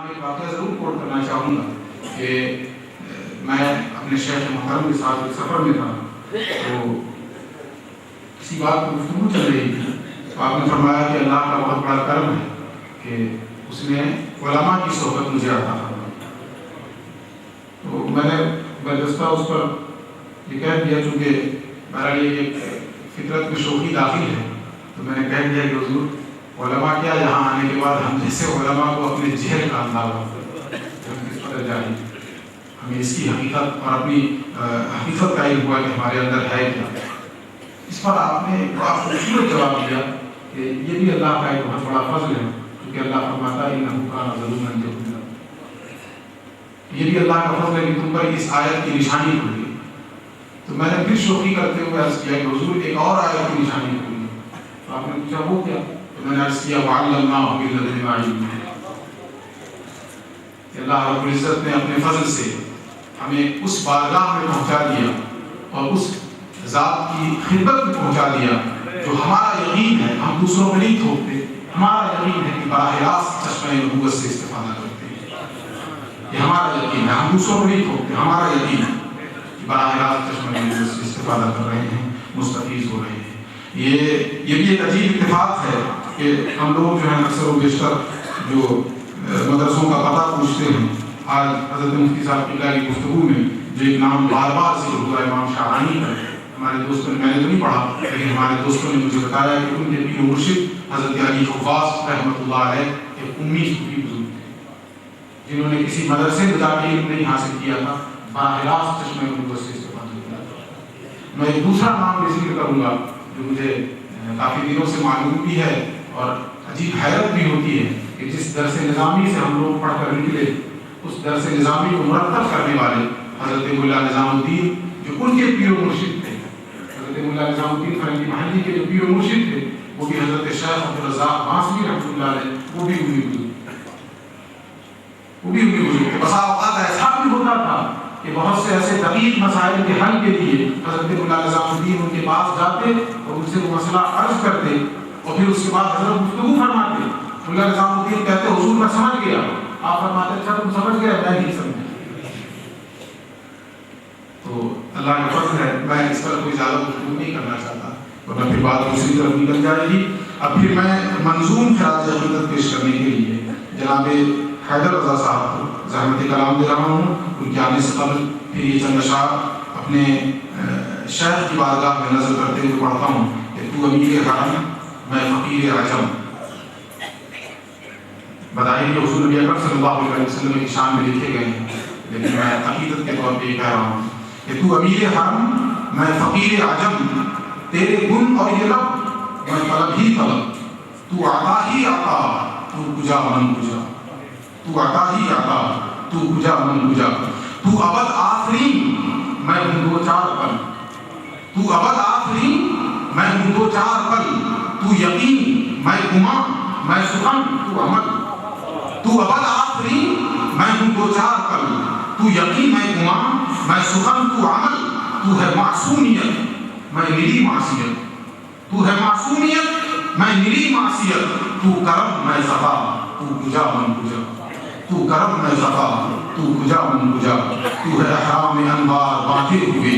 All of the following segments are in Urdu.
ایک واقعہ ضرور کوٹ کرنا چاہوں گا کہ میں اپنے شیخ محترم کے ساتھ ایک سفر میں تھا، تو کسی بات پر گفتگو چل رہی تھی، تو آپ نے فرمایا کہ اللہ کا بہت بڑا کرم ہے کہ اس نے علماء کی صحبت مجھے عطا فرمائی۔ تو میں نے بردستہ اس پر یہ کہہ دیا، چونکہ بہرحال یہ ایک فطرت میں شوخی داخل ہے، تو میں نے کہہ دیا کہ حضور علماء کیا، یہاں آنے کے بعد ہم جیسے علماء کو اپنے جہل کا اندازہ کس قدر جاری، ہمیں اس کی حقیقت اور اپنی حقیقت کا علم ہوا کہ ہمارے اندر ہے کیا۔ اس پر آپ نے بڑا خوبصورت جواب دیا کہ یہ بھی اللہ کا ایک بہت بڑا فضل ہے، کیونکہ اللہ فرماتا ہے انہ کان ظلوما جہولا، یہ بھی اللہ کا فضل ہے کہ تم پر اس آیت کی نشانی کھلی۔ تو میں نے پھر شوخی کرتے ہوئے عرض کیا کہ حضور ایک اور آیت کی نشانی کھلی، تو آپ نے پوچھا وہ کیا؟ تو میں نے عرض کیا وَعَلَّمْنَاهُ مِن لَدُنَّا عِلْمًا، کہ اللہ رب العزت نے اپنے فضل سے ہمیں اس بارگاہ میں پہنچا دیا اور اس ذات کی خدمت میں پہنچا دیا جو ہمارا یقین ہے، ہم دوسروں میں نہیں تھوپتے، ہمارا یقین ہے کہ براہ راست چشمہ نبوت سے استفادہ کرتے ہیں، یہ ہمارا یقین ہے، ہم دوسروں میں نہیں تھوپتے، ہمارا یقین ہے کہ براہ راست چشمہ نبوت سے استفادہ کر رہے ہیں، مستفیض ہو رہے ہیں۔ یہ بھی ایک عجیب اتفاق ہے کہ ہم لوگ جو ہیں اکثر و بیشتر جو مدرسوں کا پتہ پوچھتے ہیں، آج حضرت مفتی صاحب کی گفتگو میں جو ایک نام بار بار ذکر ہوا امام شاہرانی کا، ہمارے دوستوں نے، میں نے تو نہیں پڑھا لیکن ہمارے دوستوں نے مجھے بتایا کہ ان کے پیر و مرشد حضرت علی خفاص رحمۃ اللہ علیہ ایک امی صوفی بزرگ تھے، جنہوں نے کسی مدرسے میں جا کے علم نہیں حاصل کیا تھا، براہ راست چشمہ نبوت سے استفادہ کیا تھا۔ میں ایک دوسرا نام بھی ذکر کروں گا جو مجھے کافی دنوں سے معلوم بھی ہے اور عجیب حیرت بھی ہوتی ہے کہ جس درس نظامی سے ہم لوگ پڑھ کر نکلے، اس درس نظامی کو مرتب کرنے والے حضرت مولا نظام الدین جو ان کے پیر و مرشد تھے، حضرت مولا نظام الدین فرنگی محلی کے جو پیر و مرشد تھے، وہ بھی حضرت شیخ عبدالرزاق بانسری رحمۃ اللہ علیہ، وہ بھی انہی بزرگ تھے۔ بسا اوقات ایسا بھی ہوتا تھا کہ بہت سے ایسے دقیق مسائل کے حل کے لیے حضرت مولا نظام الدین ان کے پاس جاتے اور ان سے وہ مسئلہ عرض کرتے، اور پھر اس کے بعد حضرت گفتگو فرماتے۔ مولا نظام الدین کہتے حضور میں سمجھ گیا، آپ فرماتے اچھا تم سمجھ گئے، میں نہیں سمجھا۔ تو اللہ کا فضل ہے، میں اس پر کوئی زیادہ گفتگو نہیں کرنا چاہتا ورنہ پھر بات دوسری طرف نکل جائے گی۔ اب پھر میں منظوم خراج عقیدت پیش کرنے کے لیے جناب حیدر رضا صاحب کو زحمت کلام دے رہا ہوں۔ ان کے آنے سے قبل پھر یہ چند اشعار اپنے شیخ کی بارگاہ میں نظر کرتے ہوئے پڑھتا ہوں کہ تو امیر حرم میں فقیر عجم۔ بتائیے کہ حضور نبی اکرم صلی اللہ علیہ وسلم کی شان میں لکھے گئے ہیں، لیکن میں عقیدت کے طور پہ یہ کہہ رہا ہوں کہ تو امیر حرم میں فقیر عجم، تیرے گن اور یہ لب میں طلب ہی طلب، تو عطا ہی عطا تو کجا من کجا، تو عطا ہی عطا تو کجا من کجا، تو ابد آفرین میں ہوں دو چار پل، تو ابد آفرین میں ہوں دو چار پل، تو یقین میں گمان میں سخن تو عمل، تو ابد آفرین میں ہوں دو چار پل، تو یقین میں گمان میں سخن تو عمل، تو ہے معصومیت میں نری معصیت، تو ہے معصومیت میں نری معصیت، تو کرم میں صفا تو کجا من کجا، تو کرم میں صفا تو کجا من کجا، تو ہے احرام انوار باندھے ہوئے،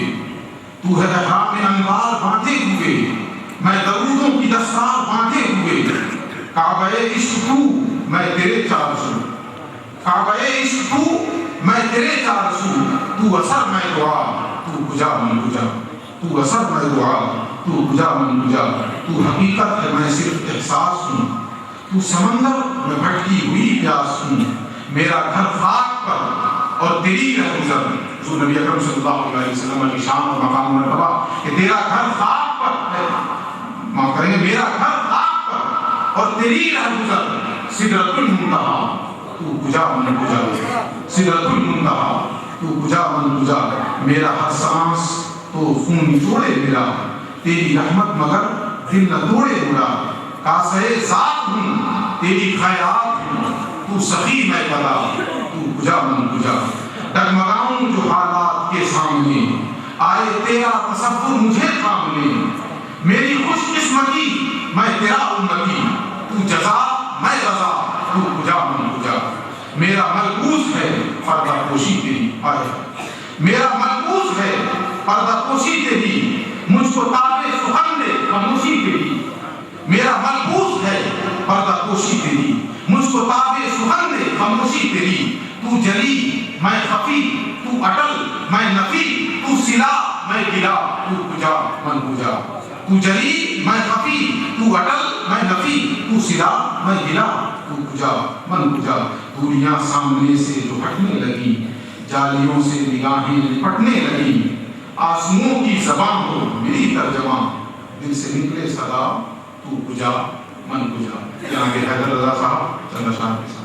تو ہے احرام انوار باندھے ہوئے، میں درودوں کی دستار باندھے ہوئے، کعبہ عشق تو میں تیرے چار سو، کعبہ عشق تو میں تیرے چار سو، تو اثر میں دعا تو کجا من کجا، تو اثر میں دعا تو کجا من کجا، تو حقیقت ہے میں صرف احساس ہوں، تو سمندر میں بھٹکی ہوئی پیاس ہوں، میرا گھر خاک پر اور تیری رہگزر، حضور نبی اکرم صلی اللہ علیہ وسلم کی شان اور مقام و مرتبہ کہ تیرا گھر خاک پر ہے، معاف کریں گے، میرا گھر خاک پر اور تیری رہگزر، سدرۃ المنتہا تو کجا من کجا، سدرۃ المنتہا تو کجا من کجا، میرا ہر سانس تو خون نچوڑے میرا، تیری رحمت مگر دل نہ توڑے میرا، کاسے ذات ہوں تیری خیرات ہوں، تو سخی میں بتا تو کجا من کجا، ڈگمگاؤں جو حالات کے سامنے، آئے تیرا تصور مجھے تھام لے، میری خوش قسمتی میں تیرا امتی، تو جزا میں رضا تو کجا من کجا، میرا ملبوس ہے پردہ پوشی تیری، میرا ملبوس ہے پردہ پوشی تیری، مجھ کو تابع سخن دے خاموشی تیری، میرا ملبوس ہے پردہ پوشی تیری، مجھ کو تابع سخن دے خاموشی تیری، تو جلی میں خفی، تو اٹل میں نفی، تو سلا میں گلا، تو کجا من کجا، تو جلی میں خفی، تو اٹل میں نفی، تو سلا میں گلا، تو کجا من کجا۔ دوریاں سامنے سے جو ہٹنے لگی، جالیوں سے نگاہیں لپٹنے لگی، آنسوؤں کی زبان ہو میری ترجمہ، دل سے نکلے صدا تو کجا من کجا۔ یہاں کے حیدر رضا صاحب چند اشعار کے ساتھ